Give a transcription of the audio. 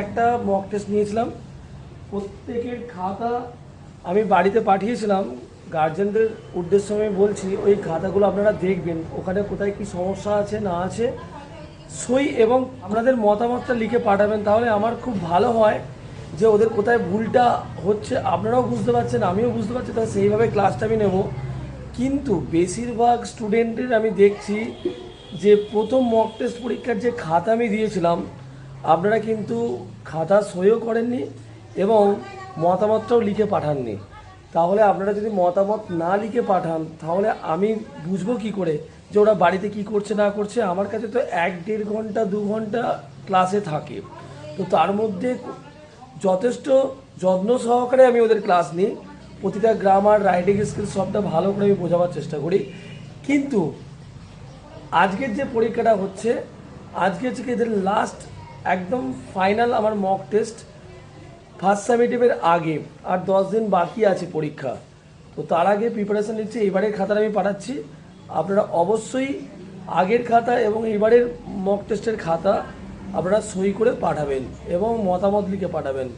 একটা mock test নিয়েছিলাম, প্রত্যেকের খাতা আমি বাড়িতে পাঠিয়েছিলাম। গার্জেনদের উদ্দেশ্য আমি বলছি, ওই খাতাগুলো আপনারা দেখবেন, ওখানে কোথায় কি সমস্যা আছে না আছে সই এবং আপনাদের মতামতটা লিখে পাঠাবেন। তাহলে আমার খুব ভালো হয় যে ওদের কোথায় ভুলটা হচ্ছে আপনারাও বুঝতে পারছেন, আমিও বুঝতে পারছি, তাহলে সেইভাবে ক্লাসটা আমি নেব। কিন্তু বেশিরভাগ স্টুডেন্টের আমি দেখছি যে প্রথম মক টেস্ট পরীক্ষার যে খাতা আমি দিয়েছিলাম, আপনারা কিন্তু খাতা সইও করেননি এবং মতামতটাও লিখে পাঠাননি। তাহলে আপনারা যদি মতামত না লিখে পাঠান, তাহলে আমি বুঝবো কি করে যে ওরা বাড়িতে কি করছে না করছে? আমার কাছে তো 1-1.5 ঘন্টা 2 ঘন্টা ক্লাসে থাকে, তো তার মধ্যে যথেষ্ট যত্ন সহকারে আমি ওদের ক্লাস নিই। প্রতিটা গ্রামার, রাইটিং স্কিল সবটা ভালো করে আমি বোঝাবার চেষ্টা করি। কিন্তু আজকের যে পরীক্ষাটা হচ্ছে, আজকে হচ্ছে কি এদের লাস্ট একদম ফাইনাল আমার মক টেস্ট। ফার্স্ট সামেটিভের আগে আর 10 দিন বাকি আছে পরীক্ষা, তো তার আগে প্রিপারেশান নিচ্ছি। এবারের খাতাটা আমি পাঠাচ্ছি, আপনারা অবশ্যই আগের খাতা এবং এবারের মক টেস্টের খাতা আপনারা সই করে পাঠাবেন এবং মতামত লিখে পাঠাবেন।